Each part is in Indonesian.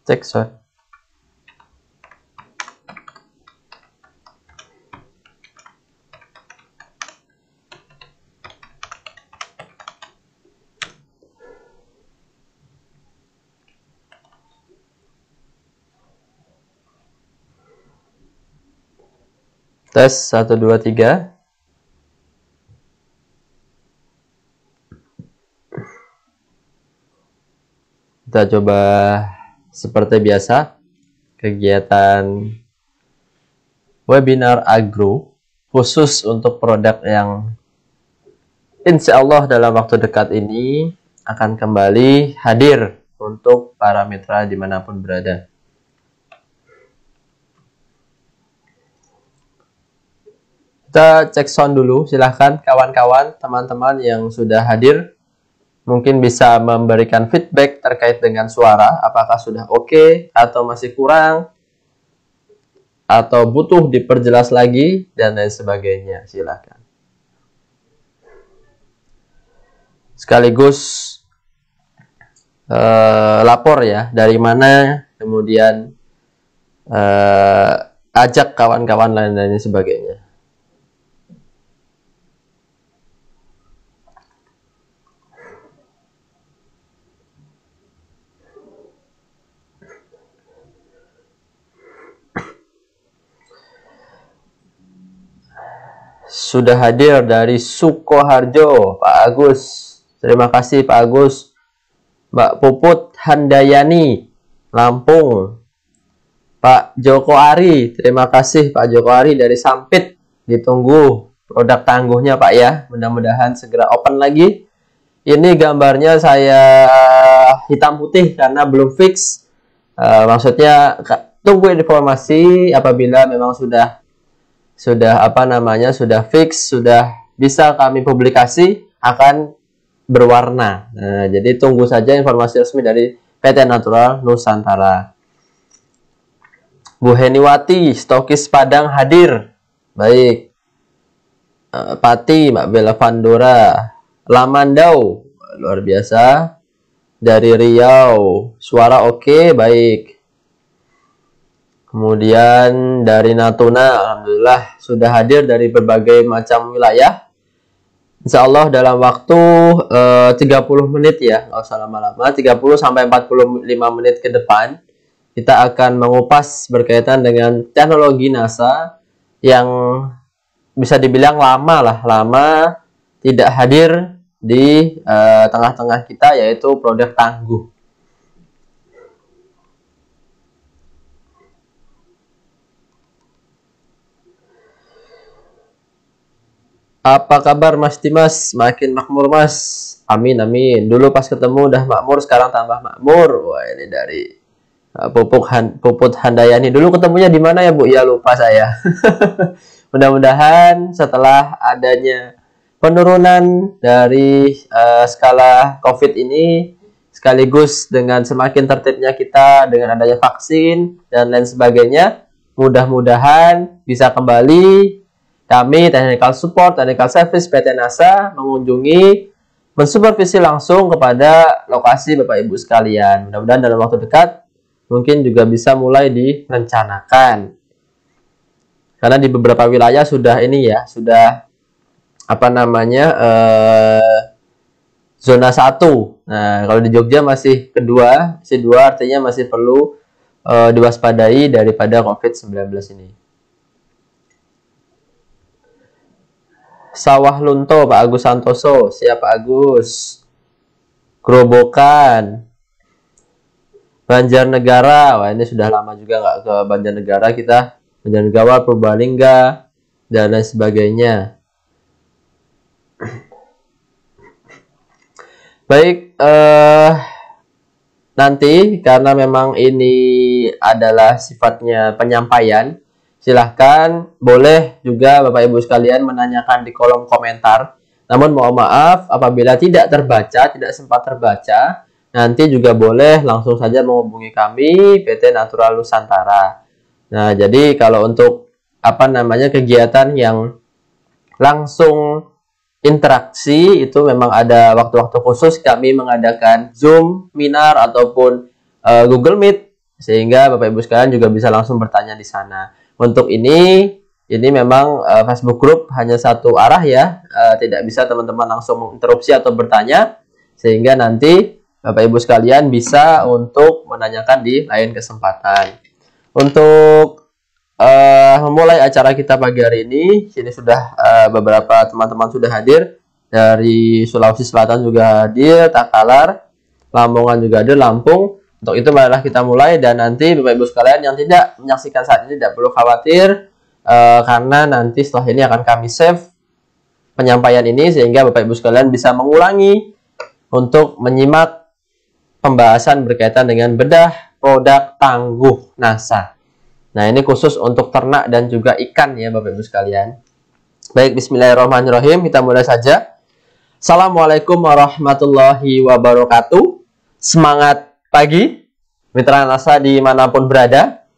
Cek sound. Tes 1 2 3. Kita coba seperti biasa kegiatan webinar agro khusus untuk produk yang insya Allah dalam waktu dekat ini akan kembali hadir untuk para mitra dimanapun berada. Kita cek sound dulu, silahkan kawan-kawan, teman-teman yang sudah hadir mungkin bisa memberikan feedback terkait dengan suara, apakah sudah oke atau masih kurang atau butuh diperjelas lagi dan lain sebagainya, silahkan. Sekaligus lapor ya dari mana, kemudian ajak kawan-kawan lain dan sebagainya. Sudah hadir dari Sukoharjo, Pak Agus. Terima kasih Pak Agus. Mbak Puput Handayani, Lampung. Pak Joko Ari, terima kasih Pak Joko Ari dari Sampit. Ditunggu produk tangguhnya Pak ya. Mudah-mudahan segera open lagi. Ini gambarnya saya hitam putih karena belum fix. Maksudnya tunggu informasi apabila memang sudah fix, sudah bisa kami publikasi, akan berwarna. Nah, jadi tunggu saja informasi resmi dari PT Natural Nusantara. Bu Heniwati, stokis Padang hadir. Baik. Pati, Mbak Bella Vandora, Lamandau, luar biasa. Dari Riau, suara oke, baik. Kemudian dari Natuna, alhamdulillah sudah hadir dari berbagai macam wilayah. Insya Allah dalam waktu 30 menit ya, nggak usah lama-lama, 30 sampai 45 menit ke depan kita akan mengupas berkaitan dengan teknologi NASA yang bisa dibilang lama tidak hadir di tengah-tengah kita, yaitu produk tangguh. Apa kabar Mas Dimas? Makin makmur Mas. Amin amin. Dulu pas ketemu udah makmur, sekarang tambah makmur. Wah, ini dari Puput Handayani. Dulu ketemunya di mana ya Bu? Ya lupa saya. Mudah-mudahan setelah adanya penurunan dari skala COVID ini, sekaligus dengan semakin tertibnya kita dengan adanya vaksin dan lain sebagainya, mudah-mudahan bisa kembali kami Technical Support, Technical Service PT NASA mengunjungi, mensupervisi langsung kepada lokasi Bapak Ibu sekalian. Mudah-mudahan dalam waktu dekat mungkin juga bisa mulai direncanakan. Karena di beberapa wilayah sudah ini ya, sudah zona 1. Nah, kalau di Jogja masih kedua, masih 2, artinya masih perlu diwaspadai daripada COVID-19 ini. Sawah Lunto, Pak Agus Santoso. Siap Pak Agus. Grobokan. Banjarnegara. Wah, ini sudah lama juga nggak ke Banjarnegara kita. Banjarnegara, Purbalingga, dan lain sebagainya. Baik, nanti karena memang ini adalah sifatnya penyampaian, silahkan boleh juga Bapak Ibu sekalian menanyakan di kolom komentar. Namun mohon maaf apabila tidak terbaca, tidak sempat terbaca, nanti juga boleh langsung saja menghubungi kami PT Natural Nusantara. Nah, jadi kalau untuk kegiatan yang langsung interaksi itu memang ada waktu-waktu khusus kami mengadakan Zoom, Minar ataupun Google Meet sehingga Bapak Ibu sekalian juga bisa langsung bertanya di sana. Untuk ini memang Facebook Group hanya satu arah ya, tidak bisa teman-teman langsung menginterupsi atau bertanya, sehingga nanti Bapak Ibu sekalian bisa untuk menanyakan di lain kesempatan. Untuk memulai acara kita pagi hari ini, sini sudah beberapa teman-teman sudah hadir, dari Sulawesi Selatan juga hadir, Takalar, Lamongan juga hadir, Lampung. Untuk itu marilah kita mulai, dan nanti Bapak Ibu sekalian yang tidak menyaksikan saat ini tidak perlu khawatir, karena nanti setelah ini akan kami save penyampaian ini sehingga Bapak Ibu sekalian bisa mengulangi untuk menyimak pembahasan berkaitan dengan bedah produk tangguh NASA. Nah, ini khusus untuk ternak dan juga ikan ya Bapak Ibu sekalian. Baik, bismillahirrahmanirrahim, kita mulai saja. Assalamualaikum warahmatullahi wabarakatuh. Semangat pagi mitra NASA dimanapun berada.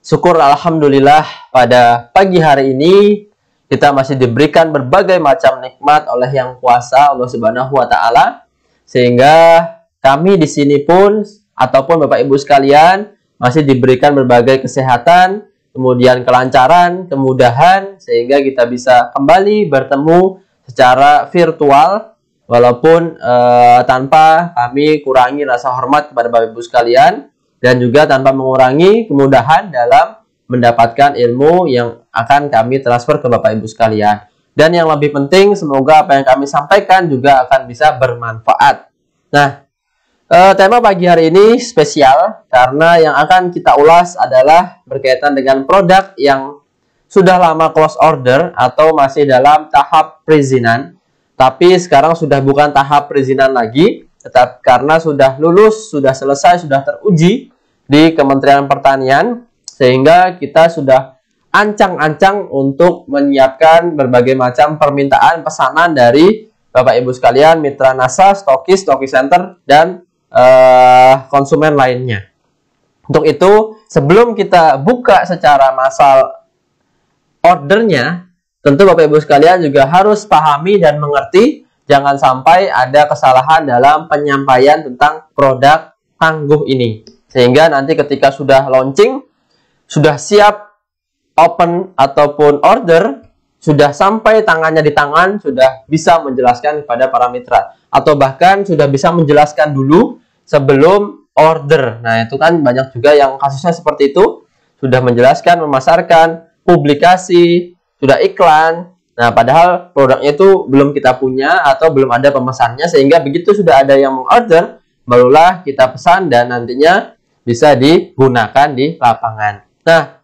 Syukur alhamdulillah pada pagi hari ini kita masih diberikan berbagai macam nikmat oleh Yang Kuasa Allah Subhanahu wa taala, sehingga kami di sini pun ataupun Bapak Ibu sekalian masih diberikan berbagai kesehatan, kemudian kelancaran, kemudahan, sehingga kita bisa kembali bertemu secara virtual walaupun tanpa kami kurangi rasa hormat kepada Bapak Ibu sekalian, dan juga tanpa mengurangi kemudahan dalam mendapatkan ilmu yang akan kami transfer ke Bapak Ibu sekalian. Dan yang lebih penting, semoga apa yang kami sampaikan juga akan bisa bermanfaat. Nah, tema pagi hari ini spesial karena yang akan kita ulas adalah berkaitan dengan produk yang sudah lama close order atau masih dalam tahap perizinan, tapi sekarang sudah bukan tahap perizinan lagi, tetapi karena sudah lulus, sudah selesai, sudah teruji di Kementerian Pertanian, sehingga kita sudah ancang-ancang untuk menyiapkan berbagai macam permintaan pesanan dari Bapak Ibu sekalian, mitra NASA, stokis center, dan konsumen lainnya. Untuk itu, sebelum kita buka secara massal ordernya, tentu Bapak Ibu sekalian juga harus pahami dan mengerti, jangan sampai ada kesalahan dalam penyampaian tentang produk tangguh ini. Sehingga nanti ketika sudah launching, sudah siap open ataupun order, sudah sampai tangannya di tangan, sudah bisa menjelaskan kepada para mitra. Atau bahkan sudah bisa menjelaskan dulu sebelum order. Nah, itu kan banyak juga yang kasusnya seperti itu. Sudah menjelaskan, memasarkan, publikasi, sudah iklan. Nah, padahal produknya itu belum kita punya atau belum ada pemesannya, sehingga begitu sudah ada yang mengorder, barulah kita pesan dan nantinya bisa digunakan di lapangan. Nah,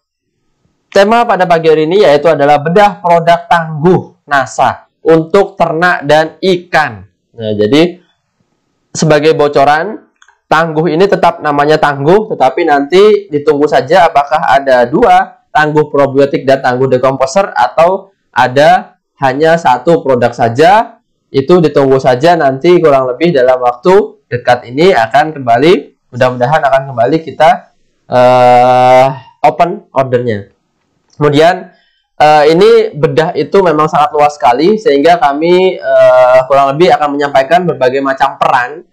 tema pada pagi hari ini yaitu adalah bedah produk tangguh NASA untuk ternak dan ikan. Nah, jadi sebagai bocoran, tangguh ini tetap namanya tangguh, tetapi nanti ditunggu saja apakah ada dua, tangguh probiotik dan tangguh dekomposer, atau ada hanya satu produk saja. Itu ditunggu saja, nanti kurang lebih dalam waktu dekat ini akan kembali, mudah-mudahan akan kembali kita open ordernya. Kemudian ini bedah itu memang sangat luas sekali, sehingga kami kurang lebih akan menyampaikan berbagai macam peran,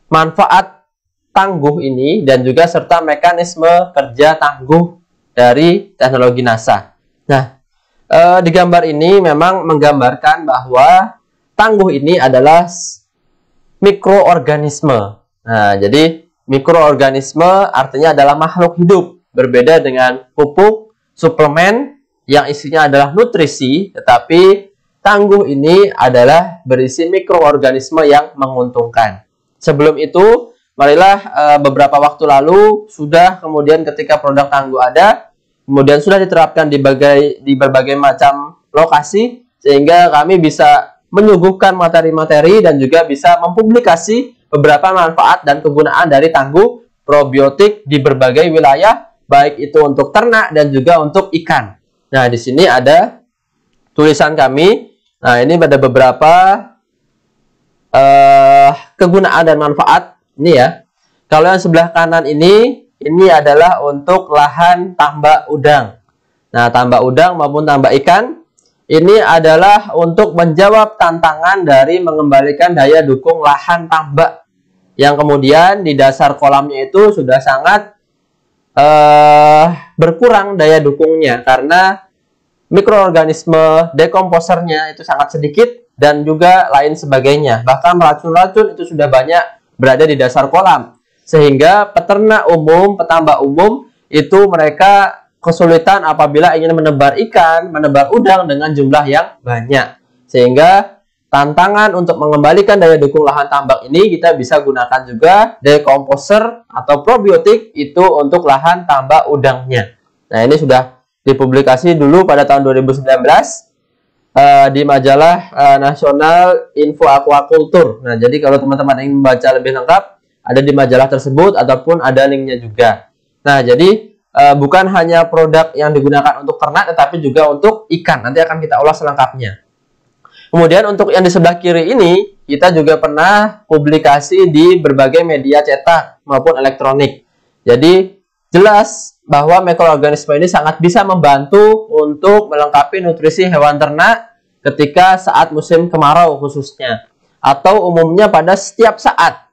manfaat tangguh ini, dan juga serta mekanisme kerja tangguh dari teknologi NASA. Nah, di gambar ini memang menggambarkan bahwa tangguh ini adalah mikroorganisme. Nah, jadi mikroorganisme artinya adalah makhluk hidup, berbeda dengan pupuk, suplemen yang isinya adalah nutrisi, tetapi tangguh ini adalah berisi mikroorganisme yang menguntungkan. Sebelum itu, marilah beberapa waktu lalu sudah kemudian ketika produk tangguh ada, kemudian sudah diterapkan di berbagai macam lokasi, sehingga kami bisa menyuguhkan materi-materi dan juga bisa mempublikasi beberapa manfaat dan kegunaan dari tangguh probiotik di berbagai wilayah, baik itu untuk ternak dan juga untuk ikan. Nah, di sini ada tulisan kami. Nah, ini ada beberapa kegunaan dan manfaat. Ini ya. Kalau yang sebelah kanan ini adalah untuk lahan tambak udang. Nah, tambak udang maupun tambak ikan, ini adalah untuk menjawab tantangan dari mengembalikan daya dukung lahan tambak, yang kemudian di dasar kolamnya itu sudah sangat berkurang daya dukungnya karena mikroorganisme dekomposernya itu sangat sedikit dan juga lain sebagainya. Bahkan racun-racun itu sudah banyak berada di dasar kolam. Sehingga peternak umum, petambak umum itu mereka kesulitan apabila ingin menebar ikan, menebar udang dengan jumlah yang banyak. Sehingga tantangan untuk mengembalikan daya dukung lahan tambak ini kita bisa gunakan juga dekomposer atau probiotik itu untuk lahan tambak udangnya. Nah, ini sudah dipublikasi dulu pada tahun 2019 di majalah Nasional Info Aquaculture. Nah, jadi kalau teman-teman ingin membaca lebih lengkap, ada di majalah tersebut ataupun ada linknya juga. Nah, jadi bukan hanya produk yang digunakan untuk ternak, tetapi juga untuk ikan. Nanti akan kita ulas selengkapnya. Kemudian untuk yang di sebelah kiri ini, kita juga pernah publikasi di berbagai media cetak maupun elektronik. Jadi jelas bahwa mikroorganisme ini sangat bisa membantu untuk melengkapi nutrisi hewan ternak ketika saat musim kemarau khususnya. Atau umumnya pada setiap saat.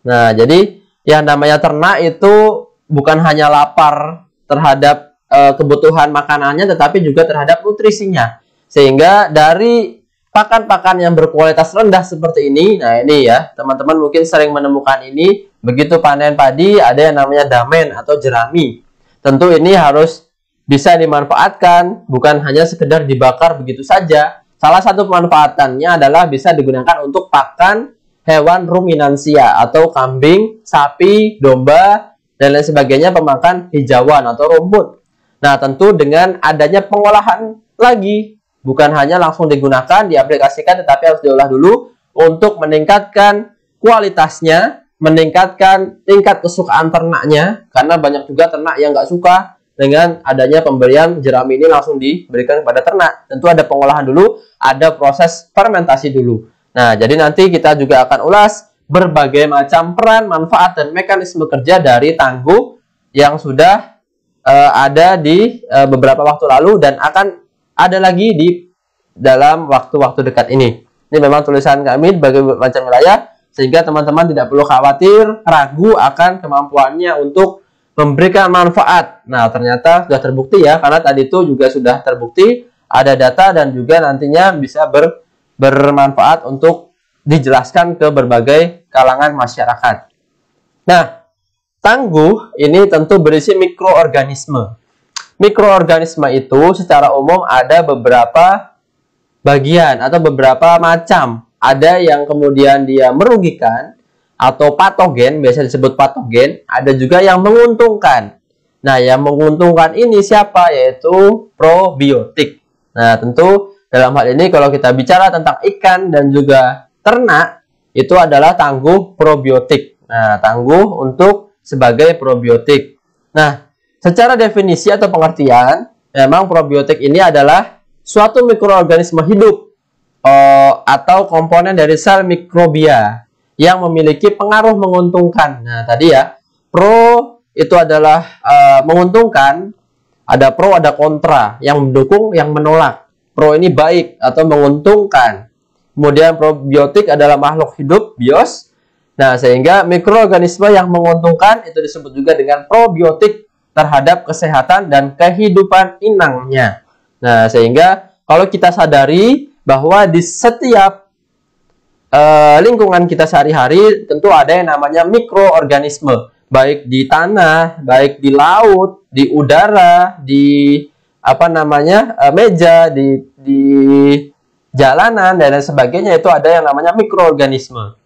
Nah, jadi yang namanya ternak itu bukan hanya lapar terhadap kebutuhan makanannya, tetapi juga terhadap nutrisinya. Sehingga dari pakan-pakan yang berkualitas rendah seperti ini, nah ini ya, teman-teman mungkin sering menemukan ini, begitu panen padi ada yang namanya damen atau jerami. Tentu ini harus bisa dimanfaatkan, bukan hanya sekedar dibakar begitu saja. Salah satu pemanfaatannya adalah bisa digunakan untuk pakan hewan ruminansia atau kambing, sapi, domba, dan lain sebagainya pemakan hijauan atau rumput. Nah, tentu dengan adanya pengolahan lagi, bukan hanya langsung digunakan, diaplikasikan, tetapi harus diolah dulu untuk meningkatkan kualitasnya, meningkatkan tingkat kesukaan ternaknya, karena banyak juga ternak yang nggak suka dengan adanya pemberian jerami ini langsung diberikan kepada ternak. Tentu ada pengolahan dulu, ada proses fermentasi dulu. Nah, jadi nanti kita juga akan ulas berbagai macam peran, manfaat, dan mekanisme kerja dari tangguh yang sudah ada di beberapa waktu lalu dan akan ada lagi di dalam waktu-waktu dekat ini. Ini memang tulisan kami bagi macam wilayah, sehingga teman-teman tidak perlu khawatir, ragu akan kemampuannya untuk memberikan manfaat. Nah, ternyata sudah terbukti ya, karena tadi itu juga sudah terbukti, ada data dan juga nantinya bisa bermanfaat untuk dijelaskan ke berbagai kalangan masyarakat. Nah, tangguh ini tentu berisi mikroorganisme. Mikroorganisme itu secara umum ada beberapa bagian atau beberapa macam. Ada yang kemudian dia merugikan atau patogen, biasa disebut patogen. Ada juga yang menguntungkan. Nah, yang menguntungkan ini siapa? Yaitu probiotik. Nah, tentu dalam hal ini kalau kita bicara tentang ikan dan juga ternak, itu adalah tangguh probiotik. Nah, tangguh untuk sebagai probiotik. Nah, secara definisi atau pengertian, memang probiotik ini adalah suatu mikroorganisme hidup atau komponen dari sel mikrobia yang memiliki pengaruh menguntungkan. Nah, tadi ya, pro itu adalah menguntungkan, ada pro, ada kontra, yang mendukung, yang menolak. Pro ini baik atau menguntungkan. Kemudian probiotik adalah makhluk hidup, bios. Nah, sehingga mikroorganisme yang menguntungkan itu disebut juga dengan probiotik terhadap kesehatan dan kehidupan inangnya. Nah, sehingga kalau kita sadari bahwa di setiap lingkungan kita sehari-hari tentu ada yang namanya mikroorganisme, baik di tanah, baik di laut, di udara, di meja, di jalanan dan lain sebagainya, itu ada yang namanya mikroorganisme.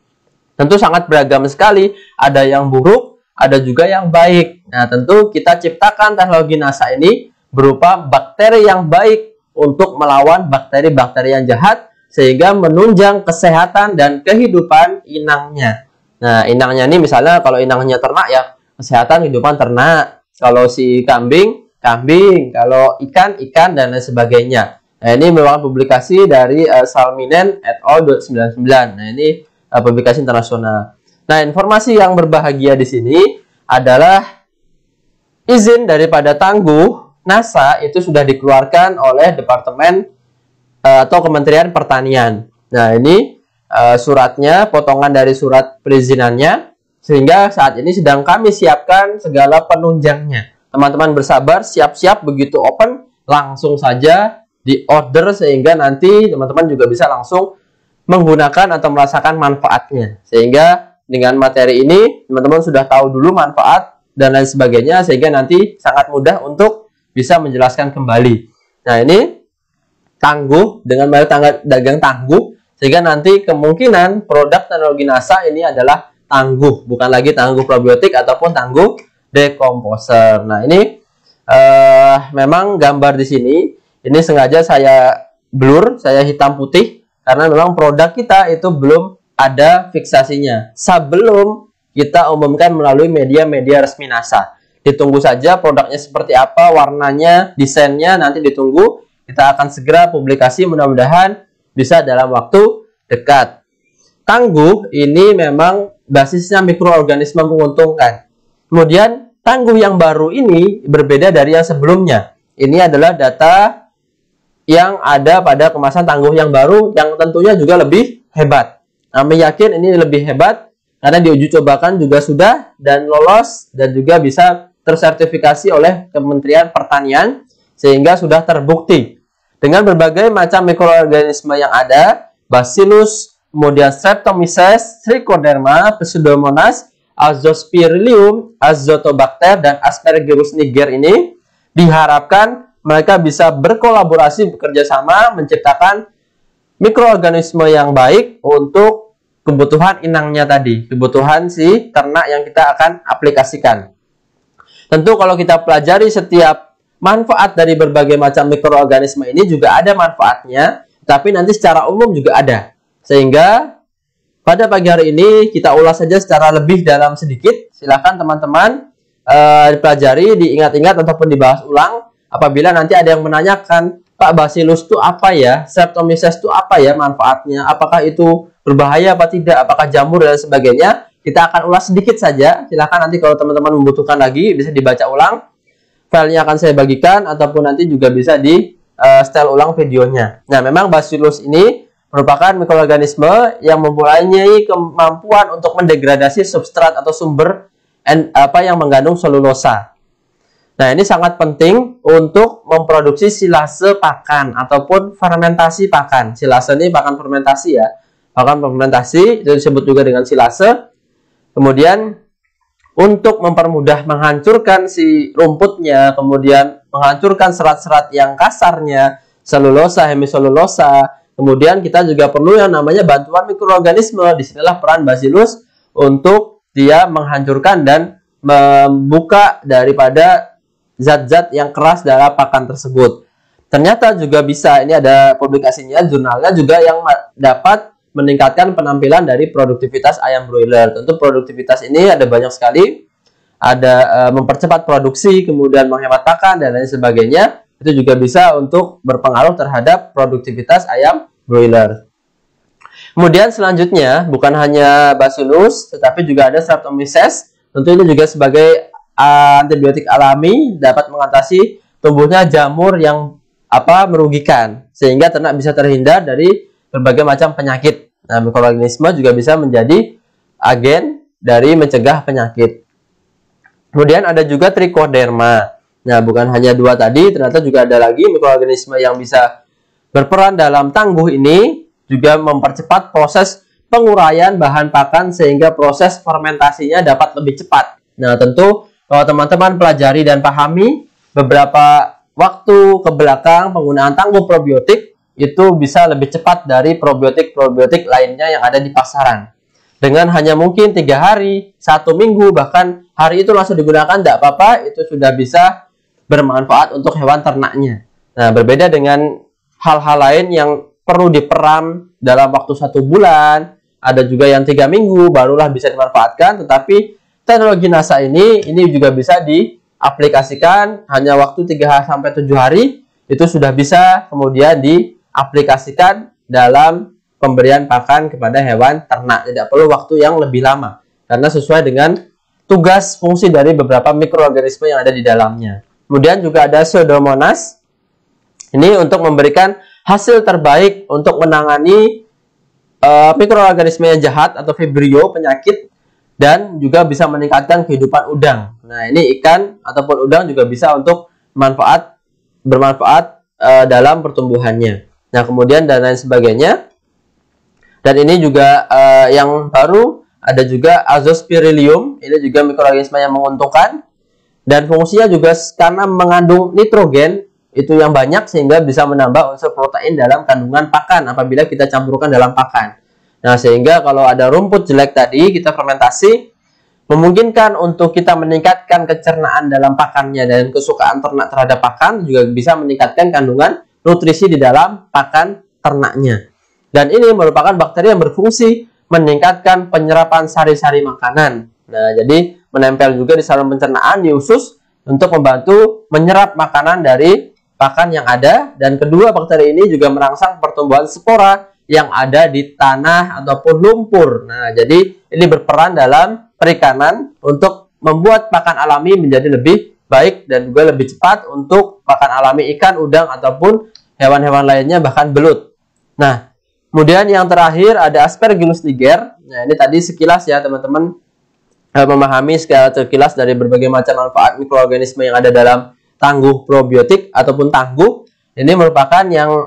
Tentu sangat beragam sekali, ada yang buruk, ada juga yang baik. Nah, tentu kita ciptakan teknologi NASA ini berupa bakteri yang baik untuk melawan bakteri-bakteri yang jahat, sehingga menunjang kesehatan dan kehidupan inangnya. Nah, inangnya ini misalnya kalau inangnya ternak ya, kesehatan kehidupan ternak. Kalau si kambing, kambing. Kalau ikan, ikan, dan lain sebagainya. Nah, ini memang publikasi dari Salminen et al. 1999. Nah, ini publikasi internasional. Nah, informasi yang berbahagia di sini adalah izin daripada tangguh NASA itu sudah dikeluarkan oleh Departemen atau Kementerian Pertanian. Nah, ini suratnya, potongan dari surat perizinannya. Sehingga saat ini sedang kami siapkan segala penunjangnya. Teman-teman bersabar, siap-siap begitu open, langsung saja di order sehingga nanti teman-teman juga bisa langsung menggunakan atau merasakan manfaatnya. Sehingga dengan materi ini teman-teman sudah tahu dulu manfaat dan lain sebagainya, sehingga nanti sangat mudah untuk bisa menjelaskan kembali. Nah, ini tangguh dengan merek dagang tangguh, sehingga nanti kemungkinan produk teknologi NASA ini adalah tangguh, bukan lagi tangguh probiotik ataupun tangguh dekomposer. Nah, ini memang gambar di sini ini sengaja saya blur, saya hitam putih karena memang produk kita itu belum ada fiksasinya sebelum kita umumkan melalui media-media resmi NASA. Ditunggu saja produknya seperti apa, warnanya, desainnya, nanti ditunggu. Kita akan segera publikasi, mudah-mudahan bisa dalam waktu dekat. Tangguh ini memang basisnya mikroorganisme menguntungkan. Kemudian tangguh yang baru ini berbeda dari yang sebelumnya. Ini adalah data yang ada pada kemasan tangguh yang baru yang tentunya juga lebih hebat. Kami yakin ini lebih hebat karena diuji cobakan juga sudah dan lolos dan juga bisa tersertifikasi oleh Kementerian Pertanian sehingga sudah terbukti. Dengan berbagai macam mikroorganisme yang ada, Bacillus, kemudian Streptomyces, Trichoderma, Pseudomonas, Azospirillum, Azotobacter, dan Aspergillus niger ini diharapkan mereka bisa berkolaborasi, bekerja sama, menciptakan mikroorganisme yang baik untuk kebutuhan inangnya tadi, kebutuhan si ternak yang kita akan aplikasikan. Tentu kalau kita pelajari setiap manfaat dari berbagai macam mikroorganisme ini juga ada manfaatnya, tapi nanti secara umum juga ada. Sehingga pada pagi hari ini kita ulas saja secara lebih dalam sedikit. Silakan teman-teman dipelajari, diingat-ingat ataupun dibahas ulang. Apabila nanti ada yang menanyakan, Pak, Bacillus itu apa ya? Streptomyces itu apa ya manfaatnya? Apakah itu berbahaya apa tidak? Apakah jamur dan sebagainya? Kita akan ulas sedikit saja. Silakan nanti kalau teman-teman membutuhkan lagi bisa dibaca ulang. Filenya akan saya bagikan ataupun nanti juga bisa di setel ulang videonya. Nah, memang Bacillus ini merupakan mikroorganisme yang mempunyai kemampuan untuk mendegradasi substrat atau sumber yang mengandung selulosa. Nah, ini sangat penting untuk memproduksi silase pakan ataupun fermentasi pakan. Silase ini pakan fermentasi ya. Pakan fermentasi itu disebut juga dengan silase. Kemudian untuk mempermudah menghancurkan si rumputnya, kemudian menghancurkan serat-serat yang kasarnya, selulosa, hemiselulosa. Kemudian kita juga perlu yang namanya bantuan mikroorganisme. Disinilah peran Bacillus untuk dia menghancurkan dan membuka daripada zat-zat yang keras dalam pakan tersebut. Ternyata juga bisa, ini ada publikasinya, jurnalnya juga yang dapat meningkatkan penampilan dari produktivitas ayam broiler. Tentu produktivitas ini ada banyak sekali, ada mempercepat produksi, kemudian menghemat pakan dan lain sebagainya. Itu juga bisa untuk berpengaruh terhadap produktivitas ayam broiler. Kemudian selanjutnya bukan hanya Bacillus, tetapi juga ada Streptomyces. Tentu ini juga sebagai antibiotik alami dapat mengatasi tumbuhnya jamur yang merugikan, sehingga ternak bisa terhindar dari berbagai macam penyakit. Nah, mikroorganisme juga bisa menjadi agen dari mencegah penyakit. Kemudian ada juga Trichoderma. Nah, bukan hanya dua tadi, ternyata juga ada lagi mikroorganisme yang bisa berperan dalam tangguh ini, juga mempercepat proses penguraian bahan pakan sehingga proses fermentasinya dapat lebih cepat. Nah, tentu kalau teman-teman pelajari dan pahami beberapa waktu ke belakang penggunaan tangguh probiotik itu bisa lebih cepat dari probiotik-probiotik lainnya yang ada di pasaran. Dengan hanya mungkin 3 hari, 1 minggu, bahkan hari itu langsung digunakan, tidak apa-apa, itu sudah bisa bermanfaat untuk hewan ternaknya. Nah, berbeda dengan hal-hal lain yang perlu diperam dalam waktu 1 bulan, ada juga yang 3 minggu, barulah bisa dimanfaatkan, tetapi teknologi NASA ini juga bisa diaplikasikan hanya waktu 3-7 hari, itu sudah bisa kemudian diaplikasikan dalam pemberian pakan kepada hewan ternak. Tidak perlu waktu yang lebih lama, karena sesuai dengan tugas fungsi dari beberapa mikroorganisme yang ada di dalamnya. Kemudian juga ada Pseudomonas, ini untuk memberikan hasil terbaik untuk menangani mikroorganisme yang jahat atau vibrio, penyakit dan juga bisa meningkatkan kehidupan udang. Nah, ini ikan ataupun udang juga bisa untuk bermanfaat dalam pertumbuhannya. Nah, kemudian dan lain sebagainya. Dan ini juga yang baru ada juga Azospirillum. Ini juga mikroorganisme yang menguntungkan dan fungsinya juga karena mengandung nitrogen itu yang banyak sehingga bisa menambah unsur protein dalam kandungan pakan apabila kita campurkan dalam pakan. Nah, sehingga kalau ada rumput jelek tadi kita fermentasi, memungkinkan untuk kita meningkatkan kecernaan dalam pakannya dan kesukaan ternak terhadap pakan, juga bisa meningkatkan kandungan nutrisi di dalam pakan ternaknya. Dan ini merupakan bakteri yang berfungsi meningkatkan penyerapan sari-sari makanan. Nah, jadi menempel juga di saluran pencernaan di usus untuk membantu menyerap makanan dari pakan yang ada. Dan kedua, bakteri ini juga merangsang pertumbuhan spora yang ada di tanah ataupun lumpur. Nah, jadi ini berperan dalam perikanan untuk membuat pakan alami menjadi lebih baik dan juga lebih cepat untuk pakan alami ikan, udang, ataupun hewan-hewan lainnya, bahkan belut. Nah, kemudian yang terakhir ada Aspergillus niger. Nah, ini tadi sekilas ya teman-teman memahami secara terkilas dari berbagai macam manfaat mikroorganisme yang ada dalam tangguh probiotik ataupun tangguh. Ini merupakan yang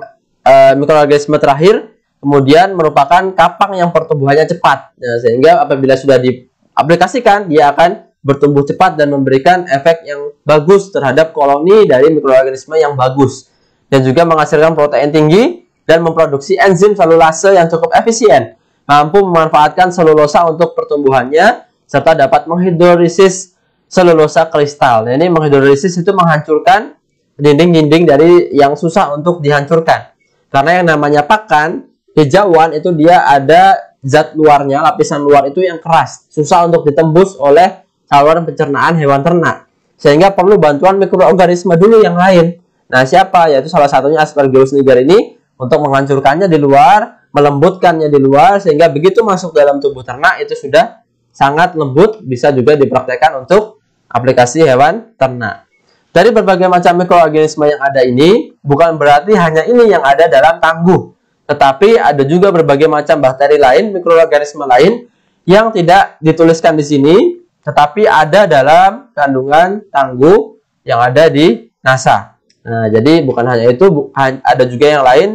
mikroorganisme terakhir. Kemudian merupakan kapang yang pertumbuhannya cepat. Nah, sehingga apabila sudah diaplikasikan, dia akan bertumbuh cepat dan memberikan efek yang bagus terhadap koloni dari mikroorganisme yang bagus. Dan juga menghasilkan protein tinggi dan memproduksi enzim selulase yang cukup efisien. Mampu memanfaatkan selulosa untuk pertumbuhannya, serta dapat menghidrolisis selulosa kristal. Nah, ini menghidrolisis itu menghancurkan dinding-dinding dari yang susah untuk dihancurkan. Karena yang namanya pakan, hijauan itu dia ada zat luarnya, lapisan luar itu yang keras, susah untuk ditembus oleh saluran pencernaan hewan ternak, sehingga perlu bantuan mikroorganisme dulu yang lain. Nah, siapa? Yaitu salah satunya Aspergillus niger ini untuk menghancurkannya di luar, melembutkannya di luar, sehingga begitu masuk dalam tubuh ternak itu sudah sangat lembut, bisa juga dipraktekkan untuk aplikasi hewan ternak. Dari berbagai macam mikroorganisme yang ada ini, bukan berarti hanya ini yang ada dalam tangguh, tetapi ada juga berbagai macam bakteri lain, mikroorganisme lain yang tidak dituliskan di sini, tetapi ada dalam kandungan tangguh yang ada di NASA. Nah, jadi bukan hanya itu, ada juga yang lain.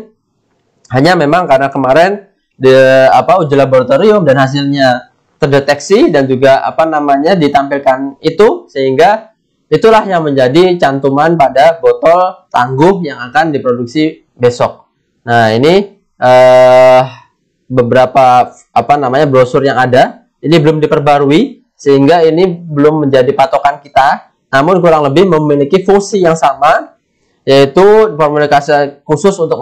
Hanya memang karena kemarin uji laboratorium dan hasilnya terdeteksi dan juga ditampilkan itu, sehingga itulah yang menjadi cantuman pada botol tangguh yang akan diproduksi besok. Nah, ini beberapa brosur yang ada ini belum diperbarui sehingga ini belum menjadi patokan kita, namun kurang lebih memiliki fungsi yang sama, yaitu formulasi khusus untuk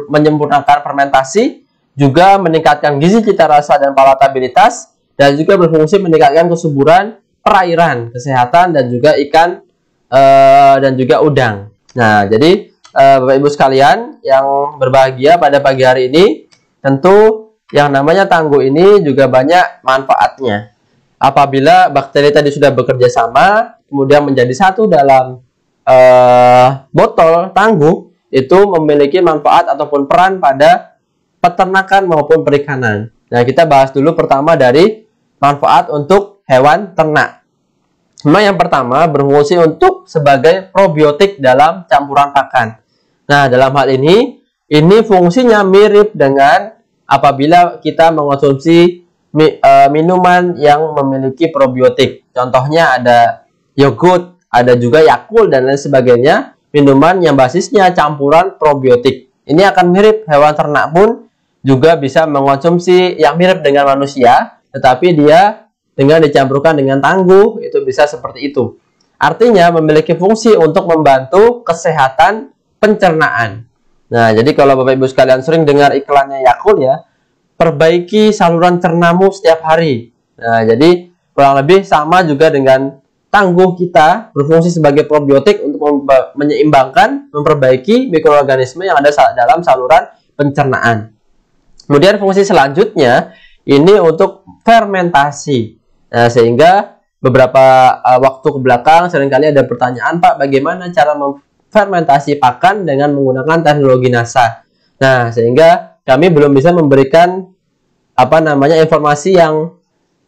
menyempurnakan fermentasi, juga meningkatkan gizi, cita rasa, dan palatabilitas, dan juga berfungsi meningkatkan kesuburan perairan, kesehatan, dan juga ikan dan juga udang. Nah, jadi Bapak Ibu sekalian yang berbahagia pada pagi hari ini, tentu yang namanya tangguh ini juga banyak manfaatnya. Apabila bakteri tadi sudah bekerja sama, kemudian menjadi satu dalam botol tangguh, itu memiliki manfaat ataupun peran pada peternakan maupun perikanan. Nah, kita bahas dulu pertama dari manfaat untuk hewan ternak. Yang pertama berfungsi untuk sebagai probiotik dalam campuran pakan. Nah, dalam hal ini fungsinya mirip dengan apabila kita mengonsumsi minuman yang memiliki probiotik. Contohnya ada yogurt, ada juga Yakult, dan lain sebagainya. Minuman yang basisnya campuran probiotik. Ini akan mirip, hewan ternak pun juga bisa mengonsumsi yang mirip dengan manusia, tetapi dia dengan dicampurkan dengan tangguh, itu bisa seperti itu. Artinya memiliki fungsi untuk membantu kesehatan pencernaan. Nah, jadi kalau Bapak Ibu sekalian sering dengar iklannya Yakult ya, perbaiki saluran cernamu setiap hari. Nah, jadi kurang lebih sama juga dengan tangguh kita, berfungsi sebagai probiotik untuk menyeimbangkan, memperbaiki mikroorganisme yang ada dalam saluran pencernaan. Kemudian fungsi selanjutnya ini untuk fermentasi. Nah, sehingga beberapa waktu ke belakang seringkali ada pertanyaan, Pak, bagaimana cara fermentasi pakan dengan menggunakan teknologi NASA. Nah, sehingga kami belum bisa memberikan informasi yang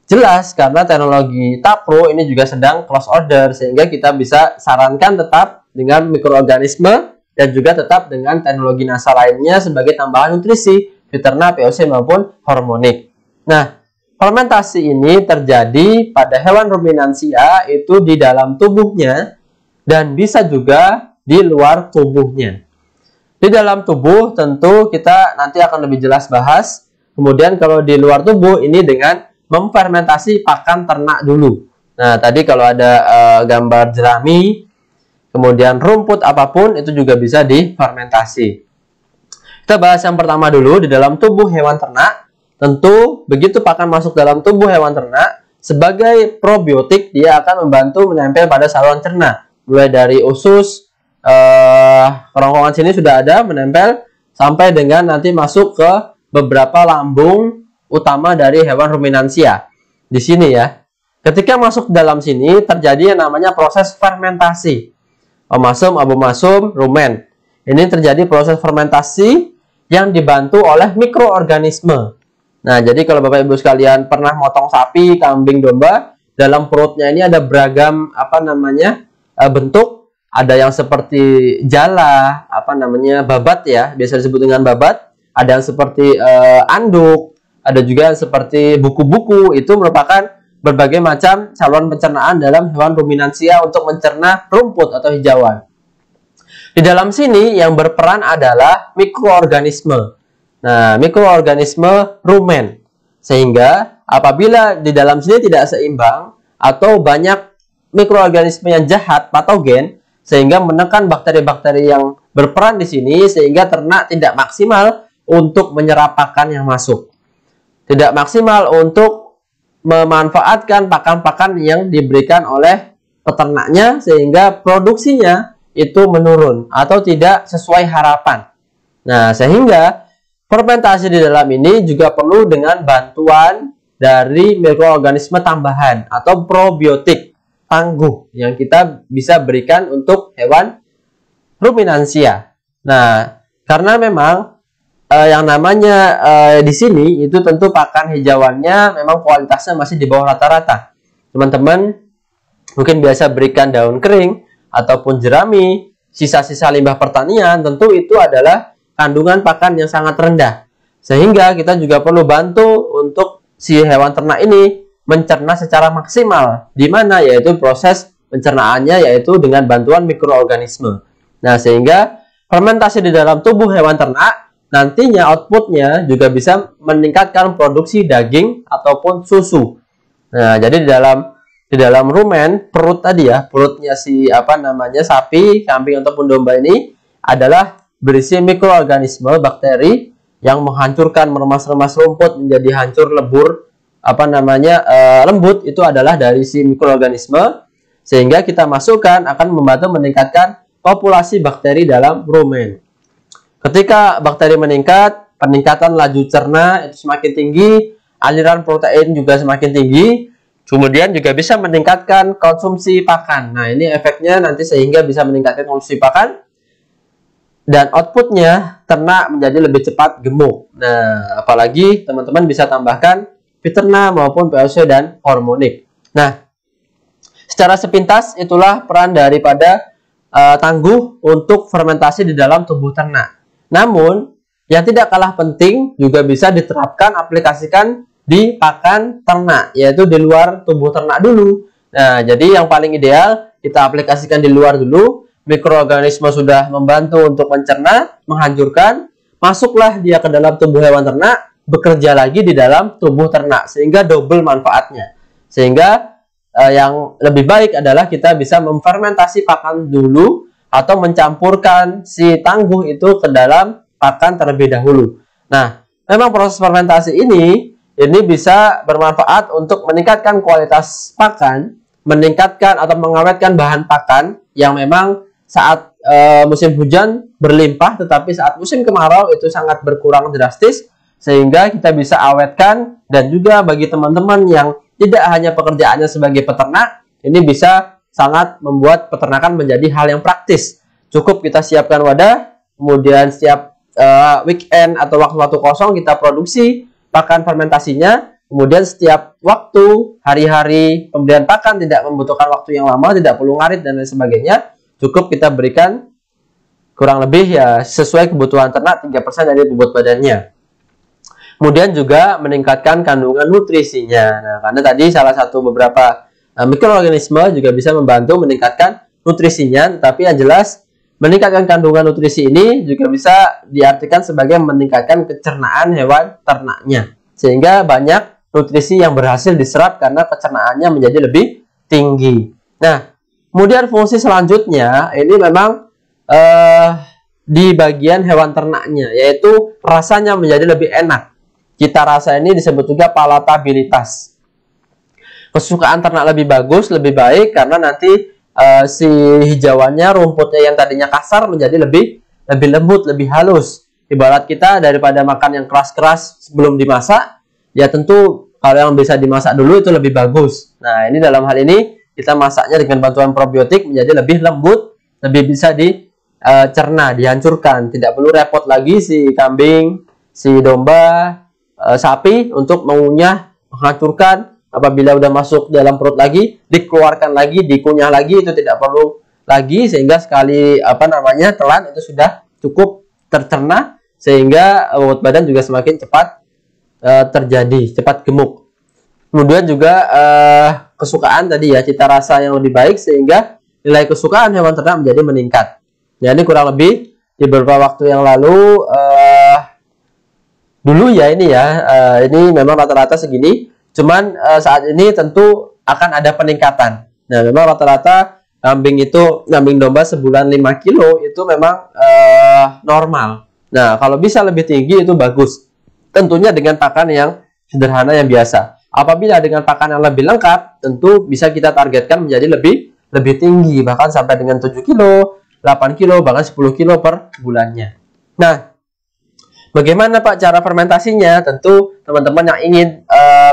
jelas karena teknologi Tapro ini juga sedang close order, sehingga kita bisa sarankan tetap dengan mikroorganisme dan juga tetap dengan teknologi NASA lainnya sebagai tambahan nutrisi di ternak, POC maupun hormonik. Nah, fermentasi ini terjadi pada hewan ruminansia itu di dalam tubuhnya dan bisa juga di luar tubuhnya. Di dalam tubuh tentu kita nanti akan lebih jelas bahas. Kemudian kalau di luar tubuh ini dengan memfermentasi pakan ternak dulu. Nah, tadi kalau ada gambar jerami, kemudian rumput apapun itu juga bisa difermentasi. Kita bahas yang pertama dulu. Di dalam tubuh hewan ternak, tentu begitu pakan masuk dalam tubuh hewan ternak, sebagai probiotik dia akan membantu menempel pada saluran cerna. Mulai dari usus, kerongkongan sini sudah ada menempel sampai dengan nanti masuk ke beberapa lambung utama dari hewan ruminansia. Di sini ya. Ketika masuk dalam sini terjadi yang namanya proses fermentasi. Omasum, abomasum, rumen. Ini terjadi proses fermentasi yang dibantu oleh mikroorganisme. Nah, jadi kalau Bapak Ibu sekalian pernah motong sapi, kambing, domba, dalam perutnya ini ada beragam bentuk. Ada yang seperti jala, babat ya, biasa disebut dengan babat. Ada yang seperti anduk, ada juga yang seperti buku-buku. Itu merupakan berbagai macam saluran pencernaan dalam hewan ruminansia untuk mencerna rumput atau hijauan. Di dalam sini yang berperan adalah mikroorganisme. Nah, mikroorganisme rumen. Sehingga apabila di dalam sini tidak seimbang atau banyak mikroorganisme yang jahat, patogen, sehingga menekan bakteri-bakteri yang berperan di sini, sehingga ternak tidak maksimal untuk menyerap pakan yang masuk. Tidak maksimal untuk memanfaatkan pakan-pakan yang diberikan oleh peternaknya, sehingga produksinya itu menurun atau tidak sesuai harapan. Nah, sehingga fermentasi di dalam ini juga perlu dengan bantuan dari mikroorganisme tambahan atau probiotik tangguh yang kita bisa berikan untuk hewan ruminansia. Nah, karena memang yang namanya di sini itu tentu pakan hijauannya memang kualitasnya masih di bawah rata-rata. Teman-teman mungkin biasa berikan daun kering ataupun jerami, sisa-sisa limbah pertanian, tentu itu adalah kandungan pakan yang sangat rendah. Sehingga kita juga perlu bantu untuk si hewan ternak ini mencerna secara maksimal, di mana yaitu proses pencernaannya yaitu dengan bantuan mikroorganisme. Nah, sehingga fermentasi di dalam tubuh hewan ternak nantinya outputnya juga bisa meningkatkan produksi daging ataupun susu. Nah, jadi di dalam rumen perut tadi ya, perutnya si sapi, kambing ataupun domba ini adalah berisi mikroorganisme bakteri yang menghancurkan, meremas-remas rumput menjadi hancur lebur lembut. Itu adalah dari si mikroorganisme, sehingga kita masukkan akan membantu meningkatkan populasi bakteri dalam rumen. Ketika bakteri meningkat, peningkatan laju cerna itu semakin tinggi, aliran protein juga semakin tinggi, kemudian juga bisa meningkatkan konsumsi pakan. Nah, ini efeknya nanti sehingga bisa meningkatkan konsumsi pakan dan outputnya ternak menjadi lebih cepat gemuk. Nah, apalagi teman-teman bisa tambahkan Viterna maupun POC dan hormonik. Nah, secara sepintas itulah peran daripada tangguh untuk fermentasi di dalam tubuh ternak. Namun, yang tidak kalah penting juga bisa diterapkan, aplikasikan di pakan ternak, yaitu di luar tubuh ternak dulu. Nah, jadi yang paling ideal kita aplikasikan di luar dulu. Mikroorganisme sudah membantu untuk mencerna, menghancurkan, masuklah dia ke dalam tubuh hewan ternak, bekerja lagi di dalam tubuh ternak, sehingga double manfaatnya. Sehingga yang lebih baik adalah kita bisa memfermentasi pakan dulu atau mencampurkan si tangguh itu ke dalam pakan terlebih dahulu. Nah, memang proses fermentasi ini bisa bermanfaat untuk meningkatkan kualitas pakan, meningkatkan atau mengawetkan bahan pakan yang memang saat musim hujan berlimpah, tetapi saat musim kemarau itu sangat berkurang drastis, sehingga kita bisa awetkan. Dan juga bagi teman-teman yang tidak hanya pekerjaannya sebagai peternak, ini bisa sangat membuat peternakan menjadi hal yang praktis. Cukup kita siapkan wadah, kemudian setiap weekend atau waktu-waktu kosong kita produksi pakan fermentasinya, kemudian setiap waktu, hari-hari pemberian pakan tidak membutuhkan waktu yang lama, tidak perlu ngarit dan lain sebagainya, cukup kita berikan kurang lebih ya sesuai kebutuhan ternak 3% dari bobot badannya. Kemudian juga meningkatkan kandungan nutrisinya. Nah, karena tadi salah satu beberapa mikroorganisme juga bisa membantu meningkatkan nutrisinya, tapi yang jelas meningkatkan kandungan nutrisi ini juga bisa diartikan sebagai meningkatkan kecernaan hewan ternaknya. Sehingga banyak nutrisi yang berhasil diserap karena pencernaannya menjadi lebih tinggi. Nah, kemudian fungsi selanjutnya ini memang di bagian hewan ternaknya, yaitu rasanya menjadi lebih enak. Cita rasa ini disebut juga palatabilitas. Kesukaan ternak lebih bagus, lebih baik karena nanti si hijauannya, rumputnya yang tadinya kasar menjadi lebih lembut, lebih halus. Ibarat kita daripada makan yang keras-keras sebelum dimasak, ya tentu kalau yang bisa dimasak dulu itu lebih bagus. Nah, ini dalam hal ini kita masaknya dengan bantuan probiotik menjadi lebih lembut, lebih bisa dicerna, dihancurkan. Tidak perlu repot lagi si kambing, si domba, sapi untuk mengunyah, menghancurkan. Apabila udah masuk dalam perut lagi, dikeluarkan lagi, dikunyah lagi, itu tidak perlu lagi, sehingga sekali telan itu sudah cukup tercerna, sehingga bobot badan juga semakin cepat terjadi, cepat gemuk. Kemudian juga kesukaan tadi ya, cita rasa yang lebih baik, sehingga nilai kesukaan hewan ternak menjadi meningkat. Ya, ini kurang lebih di beberapa waktu yang lalu dulu ya ini ya, ini memang rata-rata segini. Cuman saat ini tentu akan ada peningkatan. Nah, memang rata-rata kambing domba sebulan 5 kilo itu memang normal. Nah, kalau bisa lebih tinggi itu bagus. Tentunya dengan pakan yang sederhana yang biasa. Apabila dengan pakan yang lebih lengkap, tentu bisa kita targetkan menjadi lebih tinggi, bahkan sampai dengan 7 kilo, 8 kilo, bahkan 10 kilo per bulannya. Nah, bagaimana Pak cara fermentasinya? Tentu teman-teman yang ingin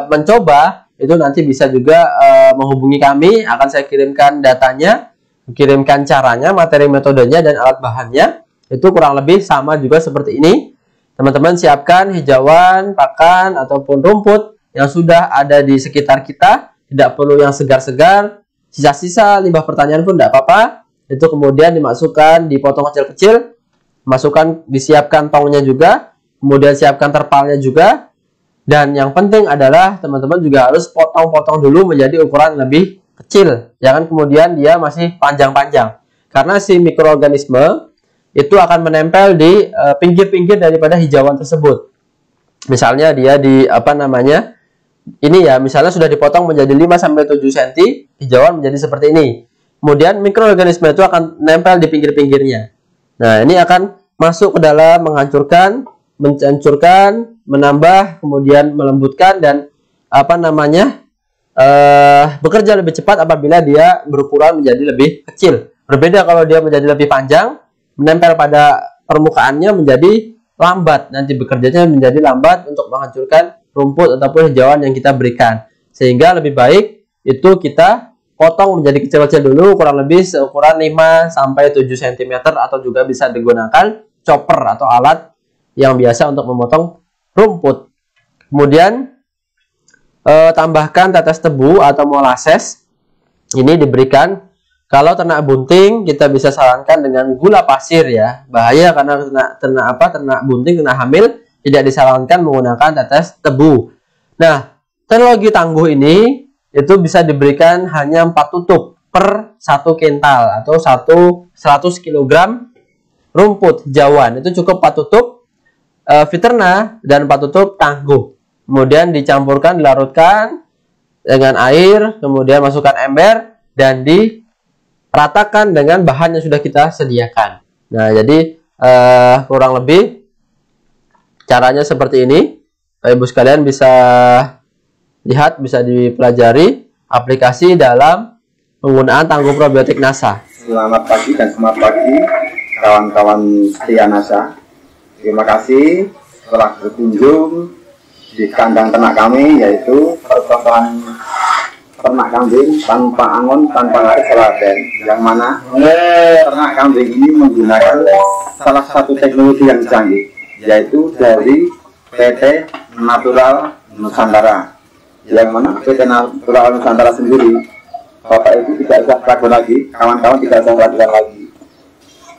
mencoba itu nanti bisa juga menghubungi kami. Akan saya kirimkan datanya, kirimkan caranya, materi metodenya, dan alat bahannya. Itu kurang lebih sama juga seperti ini. Teman-teman siapkan hijauan, pakan, ataupun rumput yang sudah ada di sekitar kita. Tidak perlu yang segar-segar. Sisa-sisa limbah pertanian pun tidak apa-apa. Itu kemudian dimasukkan, dipotong kecil-kecil. Disiapkan tongnya juga, kemudian siapkan terpalnya juga, dan yang penting adalah teman-teman juga harus potong-potong dulu menjadi ukuran lebih kecil, jangan kemudian dia masih panjang-panjang, karena si mikroorganisme itu akan menempel di pinggir-pinggir daripada hijauan tersebut. Misalnya dia ini ya, misalnya sudah dipotong menjadi 5-7 cm, hijauan menjadi seperti ini, kemudian mikroorganisme itu akan nempel di pinggir-pinggirnya. Nah, ini akan masuk ke dalam menghancurkan, menambah, kemudian melembutkan, dan bekerja lebih cepat apabila dia berukuran menjadi lebih kecil. Berbeda kalau dia menjadi lebih panjang, menempel pada permukaannya menjadi lambat. Nanti bekerjanya menjadi lambat untuk menghancurkan rumput ataupun hijauan yang kita berikan. Sehingga lebih baik itu kita potong menjadi kecil-kecil dulu, kurang lebih seukuran 5-7 cm, atau juga bisa digunakan chopper atau alat yang biasa untuk memotong rumput. Kemudian tambahkan tetes tebu atau molasses. Ini diberikan kalau ternak bunting, kita bisa sarankan dengan gula pasir ya. Bahaya karena ternak bunting, ternak hamil tidak disarankan menggunakan tetes tebu. Nah, teknologi tangguh ini itu bisa diberikan hanya 4 tutup per 1 kental atau 100 kg rumput hijauan. Itu cukup 4 tutup Viterna dan 4 tutup tangguh. Kemudian dicampurkan, dilarutkan dengan air, kemudian masukkan ember dan diratakan dengan bahan yang sudah kita sediakan. Nah, jadi kurang lebih caranya seperti ini. Bapak Ibu sekalian bisa lihat, bisa dipelajari aplikasi dalam penggunaan tangguh probiotik NASA. Selamat pagi dan semangat pagi kawan-kawan setia NASA. Terima kasih telah berkunjung di kandang ternak kami, yaitu percobaan ternak kambing tanpa angon, tanpa ngarit Seladen, yang mana ternak kambing ini menggunakan salah satu teknologi yang canggih, yaitu dari PT Natural Nusantara. yang mana PT Natural Nusantara sendiri, Bapak Ibu tidak usah ragu lagi, kawan-kawan tidak usah ragukan lagi.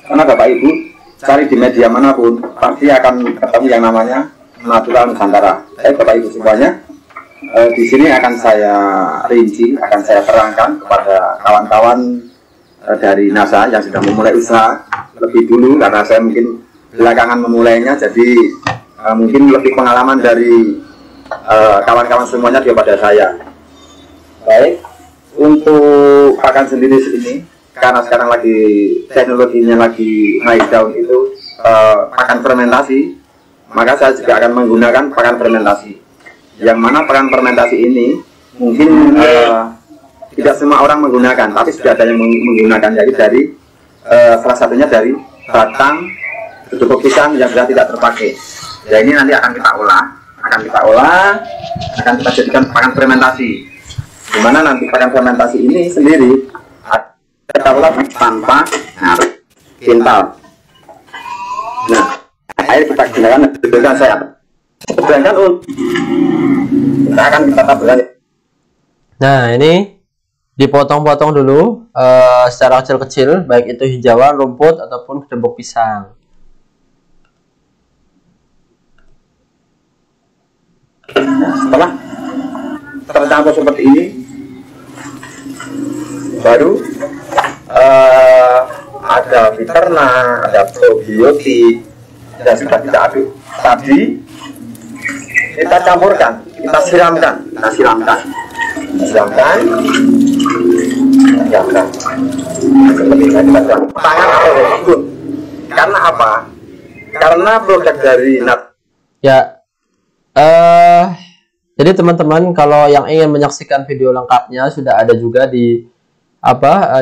Karena Bapak Ibu cari di media manapun pasti akan ketemu yang namanya Natural Nusantara. Bapak Ibu semuanya, di sini akan saya rinci, akan saya terangkan kepada kawan-kawan dari NASA yang sudah memulai usaha lebih dulu, karena saya mungkin belakangan memulainya, jadi mungkin lebih pengalaman dari kawan-kawan semuanya daripada saya. Baik, untuk pakan sendiri ini, karena sekarang lagi teknologinya lagi naik daun itu pakan fermentasi, maka saya juga akan menggunakan pakan fermentasi. Yang mana pakan fermentasi ini mungkin tidak semua orang menggunakan, tapi sudah ada yang menggunakan, jadi dari salah satunya dari batang tutuk pisang yang sudah tidak terpakai. Ya, ini nanti akan kita olah, akan kita jadikan pakan fermentasi. Dimana nanti pakan fermentasi ini sendiri kita olah tanpa kintal. Nah, air kita gunakan dengan sehat. Sedangkan kita akan kita tabelkan. Nah, ini dipotong-potong dulu secara kecil-kecil, baik itu hijauan, rumput, ataupun kedembok pisang. Nah, setelah tercampur seperti ini, baru ada fiterna, ada probiotik, dan sudah kita aduk. Tadi kita campurkan, kita siramkan. Tangan atau sabun. Karena apa? Karena produk dari Ya, jadi teman-teman, kalau yang ingin menyaksikan video lengkapnya sudah ada juga di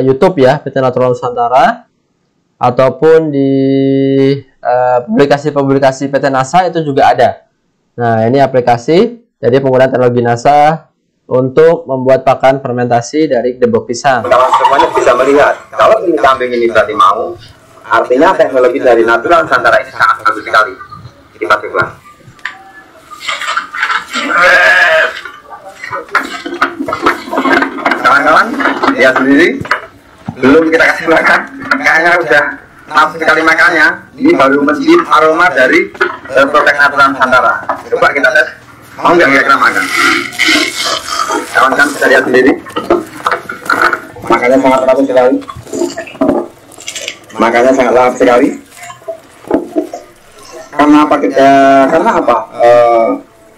YouTube ya, PT Natural Nusantara, ataupun di publikasi-publikasi PT NASA itu juga ada. Nah, ini aplikasi, jadi penggunaan teknologi NASA untuk membuat pakan fermentasi dari kedembok pisang. Kawan semuanya bisa melihat, kalau ini kambing ini berarti mau, artinya teknologi dari Natural Nusantara ini sangat bagus sekali. Kita coba. Kawan-kawan, lihat sendiri, belum kita kasih makan, kayaknya udah nafsu sekali makannya. Ini baru mencium aroma dari produk Natural Nusantara. Coba kita tes, mau nggak kita makan? Kawan-kawan bisa lihat sendiri, makannya sangat lahap sekali. Makannya sangat lahap sekali. Karena apa? Karena apa?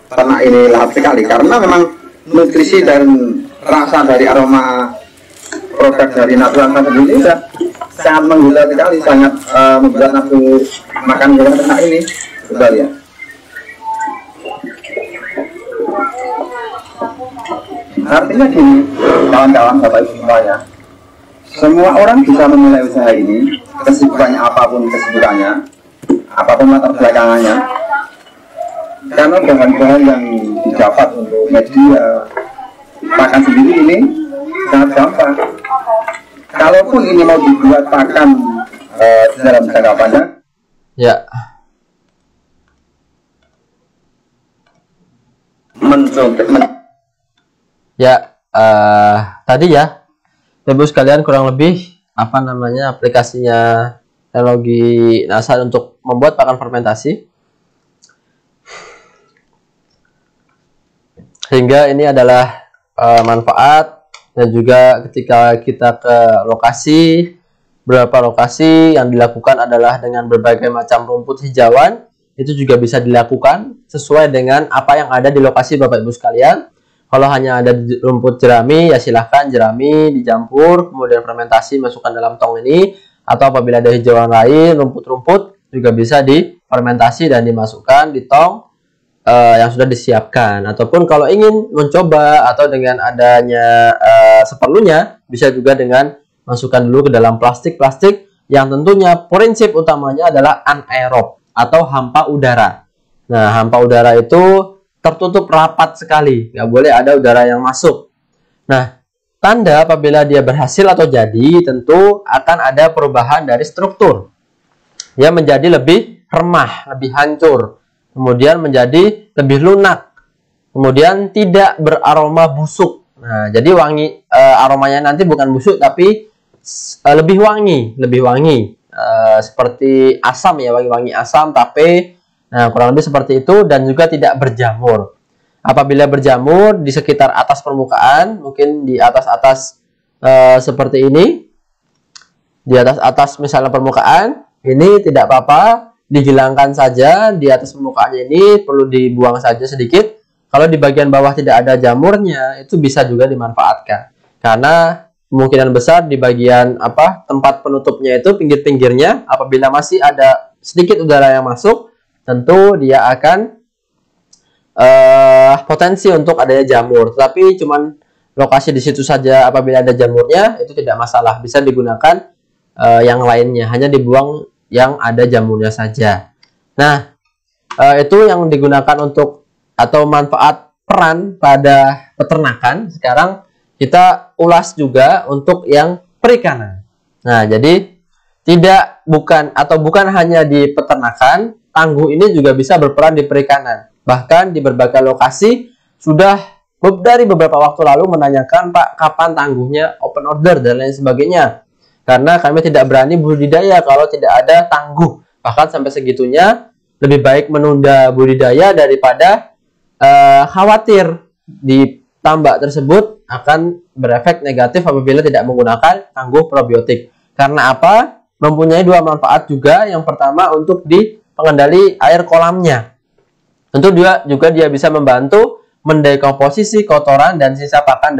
Karena ini lahap sekali. Karena memang nutrisi dan rasa dari aroma produk dari Natural Nusantara ini sudah sangat menggila sekali, sangat membuat nafsu makan yang enak ini. Coba lihat. Artinya gini, kawan-kawan, Bapak Ibu semuanya, semua orang bisa memulai usaha ini, kesibukannya apapun kesibukannya, apapun latar belakangannya, karena bahan-bahan yang didapat untuk media pakan sendiri ini sangat gampang. Kalaupun ini mau dibuat pakan dalam jangka panjang, ya, tadi ya, Ibu sekalian, kurang lebih aplikasinya teknologi NASA untuk membuat pakan fermentasi. Sehingga ini adalah manfaat, dan juga ketika kita ke lokasi, beberapa lokasi yang dilakukan adalah dengan berbagai macam rumput hijauan, itu juga bisa dilakukan sesuai dengan apa yang ada di lokasi Bapak Ibu sekalian. Kalau hanya ada rumput jerami, ya silahkan jerami dicampur, kemudian fermentasi masukkan dalam tong ini, atau apabila ada hijauan lain, rumput-rumput juga bisa difermentasi dan dimasukkan di tong yang sudah disiapkan. Ataupun kalau ingin mencoba atau dengan adanya seperlunya, bisa juga dengan masukkan dulu ke dalam plastik-plastik yang tentunya prinsip utamanya adalah anaerob atau hampa udara. Nah, hampa udara itu tertutup rapat sekali, nggak boleh ada udara yang masuk. Nah, tanda apabila dia berhasil atau jadi, tentu akan ada perubahan dari struktur. Dia menjadi lebih remah, lebih hancur, kemudian menjadi lebih lunak, kemudian tidak beraroma busuk. Nah, jadi wangi, aromanya nanti bukan busuk tapi lebih wangi, seperti asam ya, wangi-wangi asam, tape. Nah, kurang lebih seperti itu, dan juga tidak berjamur. Apabila berjamur di sekitar atas permukaan, mungkin di atas seperti ini, di atas misalnya permukaan, ini tidak apa-apa, dihilangkan saja. Di atas permukaannya ini perlu dibuang saja sedikit. Kalau di bagian bawah tidak ada jamurnya, itu bisa juga dimanfaatkan, karena kemungkinan besar di bagian tempat penutupnya itu, pinggir-pinggirnya, apabila masih ada sedikit udara yang masuk, tentu dia akan potensi untuk adanya jamur. Tetapi cuman lokasi di situ saja, apabila ada jamurnya itu tidak masalah, bisa digunakan yang lainnya, hanya dibuang yang ada jamurnya saja. Nah, itu yang digunakan untuk atau manfaat peran pada peternakan. Sekarang kita ulas juga untuk yang perikanan. Nah, jadi bukan hanya di peternakan, tangguh ini juga bisa berperan di perikanan. Bahkan di berbagai lokasi sudah dari beberapa waktu lalu menanyakan, Pak, kapan tangguhnya open order dan lain sebagainya. Karena kami tidak berani budidaya kalau tidak ada tangguh. Bahkan sampai segitunya, lebih baik menunda budidaya daripada khawatir di tambak tersebut akan berefek negatif apabila tidak menggunakan tangguh probiotik. Karena apa? Mempunyai dua manfaat juga. Yang pertama, untuk di pengendali air kolamnya. Tentu juga dia bisa membantu mendekomposisi kotoran dan sisa pakan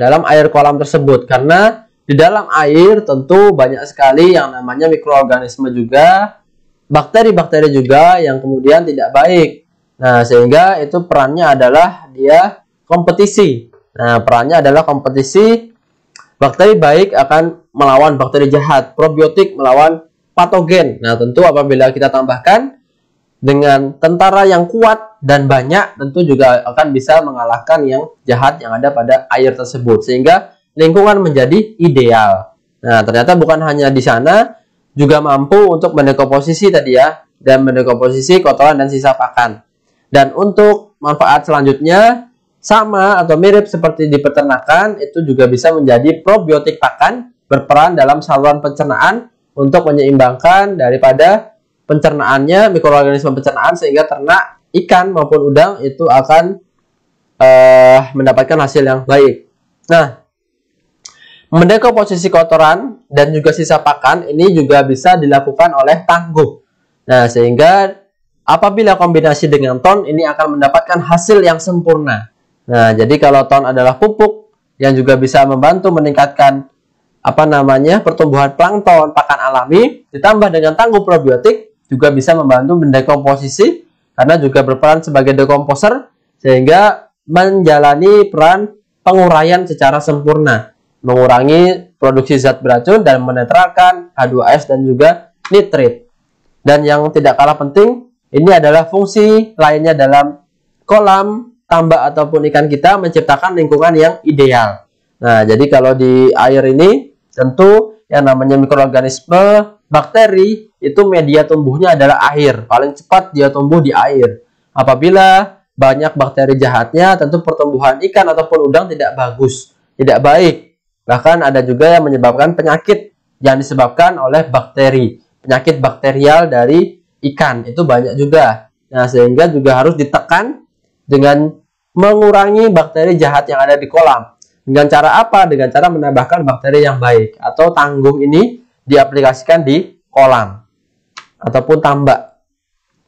dalam air kolam tersebut. Karena di dalam air tentu banyak sekali yang namanya mikroorganisme juga, bakteri-bakteri juga yang kemudian tidak baik. Nah, sehingga itu perannya adalah dia kompetisi. Nah, perannya adalah kompetisi. Bakteri baik akan melawan bakteri jahat, probiotik melawan patogen. Nah, tentu apabila kita tambahkan dengan tentara yang kuat dan banyak, tentu juga akan bisa mengalahkan yang jahat yang ada pada air tersebut, sehingga lingkungan menjadi ideal. Nah, ternyata bukan hanya di sana, juga mampu untuk mendekomposisi tadi ya, dan mendekomposisi kotoran dan sisa pakan. Dan untuk manfaat selanjutnya, sama atau mirip seperti di peternakan, itu juga bisa menjadi probiotik pakan, berperan dalam saluran pencernaan untuk menyeimbangkan daripada pencernaannya, mikroorganisme pencernaan, sehingga ternak ikan maupun udang itu akan mendapatkan hasil yang baik. Nah, mendekomposisi kotoran dan juga sisa pakan ini juga bisa dilakukan oleh tangguh. Nah, sehingga apabila kombinasi dengan ton, ini akan mendapatkan hasil yang sempurna. Nah, jadi kalau ton adalah pupuk yang juga bisa membantu meningkatkan pertumbuhan plankton, pakan alami, ditambah dengan tangguh probiotik, juga bisa membantu mendekomposisi, karena juga berperan sebagai dekomposer, sehingga menjalani peran penguraian secara sempurna, mengurangi produksi zat beracun dan menetralkan H2S dan juga nitrit. Dan yang tidak kalah penting, ini adalah fungsi lainnya dalam kolam, tambak ataupun ikan kita, menciptakan lingkungan yang ideal. Nah, jadi kalau di air ini, tentu yang namanya mikroorganisme, bakteri, itu media tumbuhnya adalah air. Paling cepat dia tumbuh di air. Apabila banyak bakteri jahatnya, tentu pertumbuhan ikan ataupun udang tidak bagus, tidak baik. Bahkan ada juga yang menyebabkan penyakit yang disebabkan oleh bakteri. Penyakit bakterial dari ikan itu banyak juga. Nah, sehingga juga harus ditekan dengan mengurangi bakteri jahat yang ada di kolam. Dengan cara apa? Dengan cara menambahkan bakteri yang baik, atau tangguh ini diaplikasikan di kolam ataupun tambak.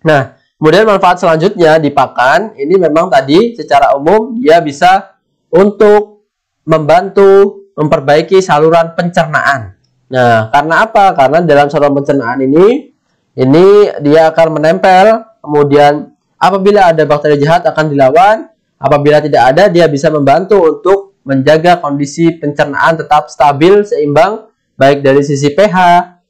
Nah, kemudian manfaat selanjutnya di pakan ini memang tadi secara umum dia bisa untuk membantu memperbaiki saluran pencernaan. Nah, karena apa? Karena dalam saluran pencernaan ini dia akan menempel, kemudian apabila ada bakteri jahat akan dilawan, apabila tidak ada dia bisa membantu untuk menjaga kondisi pencernaan tetap stabil, seimbang, baik dari sisi pH,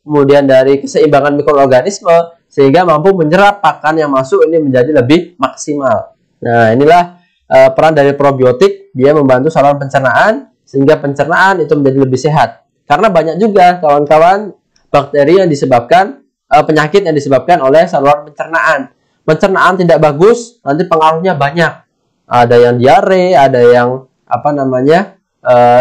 kemudian dari keseimbangan mikroorganisme, sehingga mampu menyerap pakan yang masuk ini menjadi lebih maksimal. Nah, inilah peran dari probiotik, dia membantu saluran pencernaan, sehingga pencernaan itu menjadi lebih sehat. Karena banyak juga kawan-kawan bakteri yang disebabkan penyakit yang disebabkan oleh saluran pencernaan. pencernaan tidak bagus, nanti pengaruhnya banyak. Ada yang diare, ada yang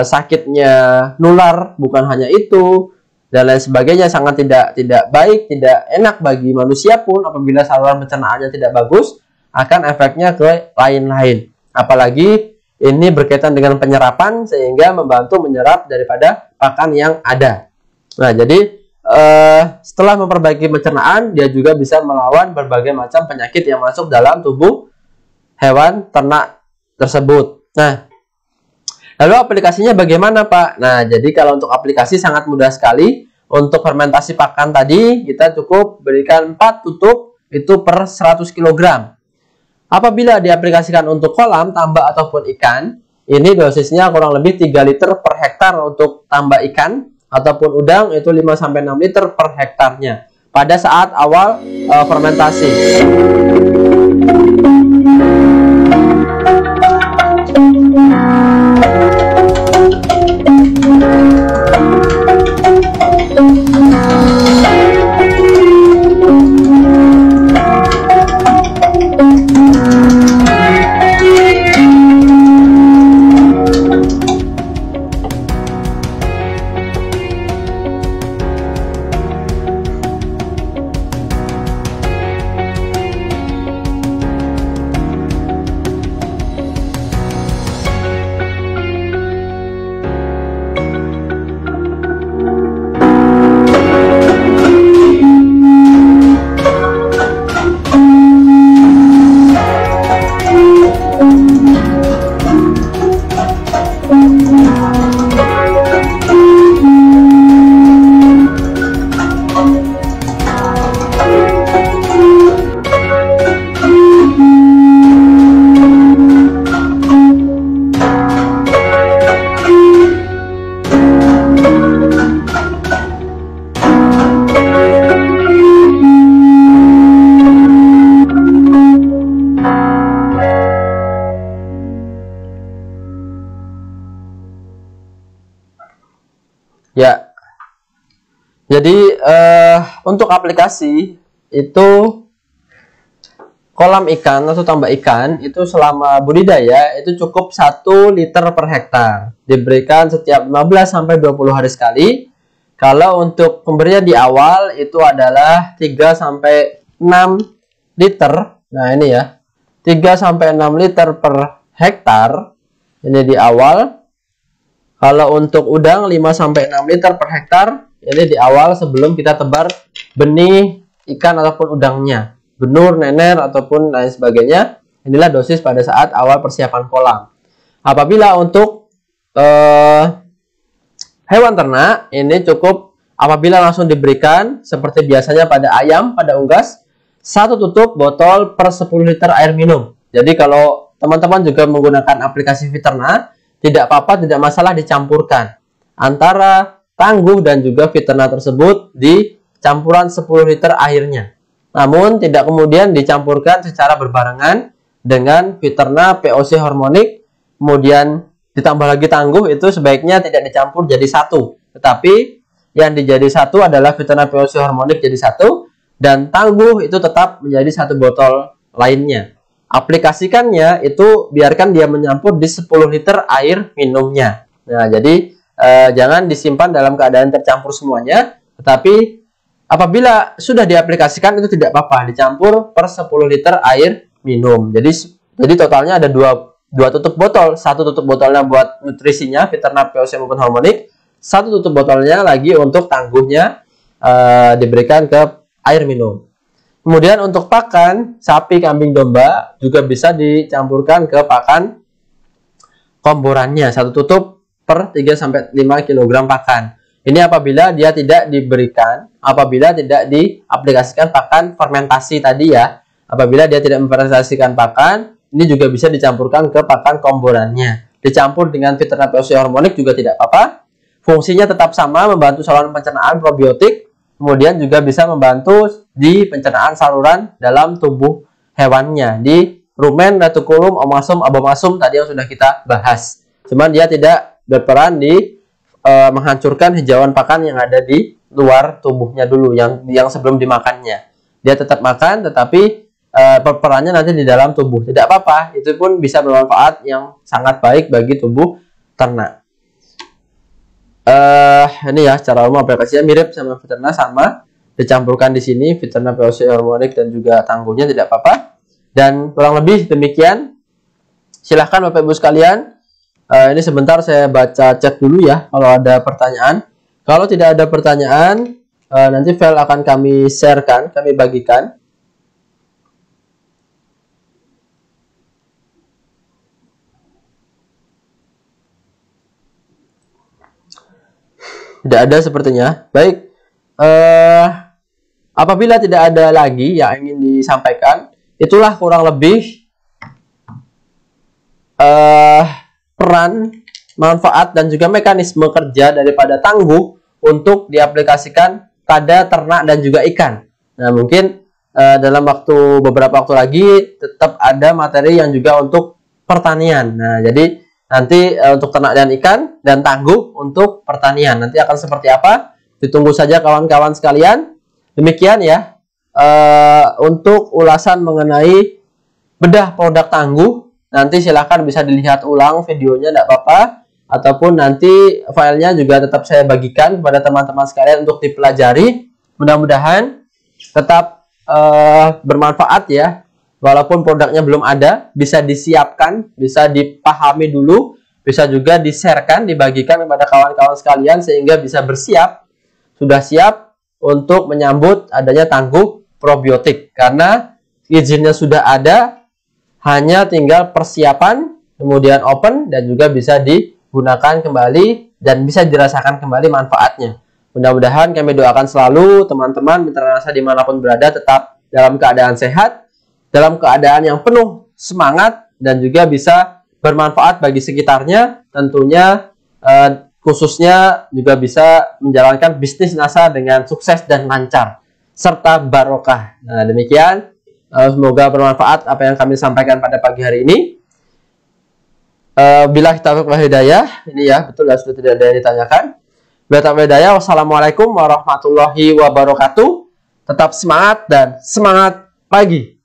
sakitnya nular, bukan hanya itu, dan lain sebagainya. Sangat tidak baik, tidak enak bagi manusia pun apabila saluran pencernaannya tidak bagus, akan efeknya ke lain-lain. Apalagi ini berkaitan dengan penyerapan, sehingga membantu menyerap daripada pakan yang ada. Nah, jadi setelah memperbaiki pencernaan, dia juga bisa melawan berbagai macam penyakit yang masuk dalam tubuh hewan ternak tersebut. Nah, lalu aplikasinya bagaimana, Pak? Nah, jadi kalau untuk aplikasi sangat mudah sekali. Untuk fermentasi pakan tadi, kita cukup berikan 4 tutup itu per 100 kg. Apabila diaplikasikan untuk kolam, tambak ataupun ikan, ini dosisnya kurang lebih 3 liter per hektar untuk tambak ikan, ataupun udang itu 5-6 liter per hektarnya pada saat awal fermentasi. Ya, jadi untuk aplikasi itu kolam ikan atau tambak ikan itu selama budidaya itu cukup 1 liter per hektar. Diberikan setiap 15-20 hari sekali. Kalau untuk pemberian di awal itu adalah 3-6 liter. Nah, ini ya. 3-6 liter per hektar. Ini di awal. Kalau untuk udang 5-6 liter per hektar, ini di awal sebelum kita tebar benih ikan ataupun udangnya, benur, nener, ataupun lain sebagainya. Inilah dosis pada saat awal persiapan kolam. Apabila untuk hewan ternak, ini cukup apabila langsung diberikan, seperti biasanya pada ayam, pada unggas, 1 tutup botol per 10 liter air minum. Jadi kalau teman-teman juga menggunakan aplikasi Fiterna, tidak apa-apa, tidak masalah dicampurkan antara tangguh dan juga Fiterna tersebut di campuran 10 liter airnya. Namun tidak kemudian dicampurkan secara berbarengan dengan Fiterna POC hormonik, kemudian ditambah lagi tangguh, itu sebaiknya tidak dicampur jadi satu. Tetapi yang dijadi satu adalah Fiterna POC hormonik jadi satu, dan tangguh itu tetap menjadi 1 botol lainnya. Aplikasikannya itu biarkan dia menyampur di 10 liter air minumnya. Nah, jadi jangan disimpan dalam keadaan tercampur semuanya, tetapi apabila sudah diaplikasikan itu tidak apa-apa, dicampur per 10 liter air minum. Jadi totalnya ada dua tutup botol. 1 tutup botolnya buat nutrisinya Fiterna POC maupun hormonik, 1 tutup botolnya lagi untuk tangguhnya diberikan ke air minum. Kemudian untuk pakan sapi, kambing, domba juga bisa dicampurkan ke pakan komborannya, 1 tutup per 3-5 kg pakan. Ini apabila dia tidak diberikan, apabila tidak diaplikasikan pakan fermentasi tadi ya. Apabila dia tidak memfermentasikan pakan, ini juga bisa dicampurkan ke pakan komborannya. Dicampur dengan Fiterna POC hormonik juga tidak apa-apa. Fungsinya tetap sama, membantu saluran pencernaan probiotik. Kemudian juga bisa membantu di pencernaan saluran dalam tubuh hewannya, di rumen, retikulum, omasum, abomasum tadi yang sudah kita bahas. Cuman dia tidak berperan di menghancurkan hijauan pakan yang ada di luar tubuhnya dulu, yang sebelum dimakannya. Dia tetap makan, tetapi perannya nanti di dalam tubuh. Tidak apa-apa, itu pun bisa bermanfaat yang sangat baik bagi tubuh ternak. Ini ya secara umum aplikasinya mirip sama Veterna, sama dicampurkan di sini Veterna POC Harmonic dan juga tangguhnya, tidak apa-apa. Dan kurang lebih demikian. Silahkan Bapak Ibu sekalian, ini sebentar saya baca chat dulu ya kalau ada pertanyaan. Kalau tidak ada pertanyaan, nanti file akan kami sharekan, kami bagikan. Tidak ada sepertinya. Baik, apabila tidak ada lagi yang ingin disampaikan, itulah kurang lebih peran, manfaat, dan juga mekanisme kerja daripada tangguh untuk diaplikasikan pada ternak dan juga ikan. Nah, mungkin dalam beberapa waktu lagi tetap ada materi yang juga untuk pertanian. Nah, jadi nanti untuk ternak dan ikan dan tangguh untuk pertanian. Nanti akan seperti apa? Ditunggu saja kawan-kawan sekalian. Demikian ya untuk ulasan mengenai bedah produk tangguh. Nanti silahkan bisa dilihat ulang videonya, tidak apa-apa. Ataupun nanti filenya juga tetap saya bagikan kepada teman-teman sekalian untuk dipelajari. Mudah-mudahan tetap bermanfaat ya. Walaupun produknya belum ada, bisa disiapkan, bisa dipahami dulu, bisa juga di-sharekan, dibagikan kepada kawan-kawan sekalian sehingga bisa bersiap, sudah siap untuk menyambut adanya tangguh probiotik. Karena izinnya sudah ada, hanya tinggal persiapan, kemudian open, dan juga bisa digunakan kembali dan bisa dirasakan kembali manfaatnya. Mudah-mudahan kami doakan selalu teman-teman mitra rasa dimanapun berada tetap dalam keadaan sehat, dalam keadaan yang penuh semangat, dan juga bisa bermanfaat bagi sekitarnya, tentunya khususnya juga bisa menjalankan bisnis NASA dengan sukses dan lancar serta barokah. Nah, demikian, semoga bermanfaat apa yang kami sampaikan pada pagi hari ini. Bila taufiq wal hidayah, ini ya betul ya, sudah tidak ada yang ditanyakan. Bila taufiq wal hidayah, wassalamualaikum warahmatullahi wabarakatuh. Tetap semangat dan semangat pagi.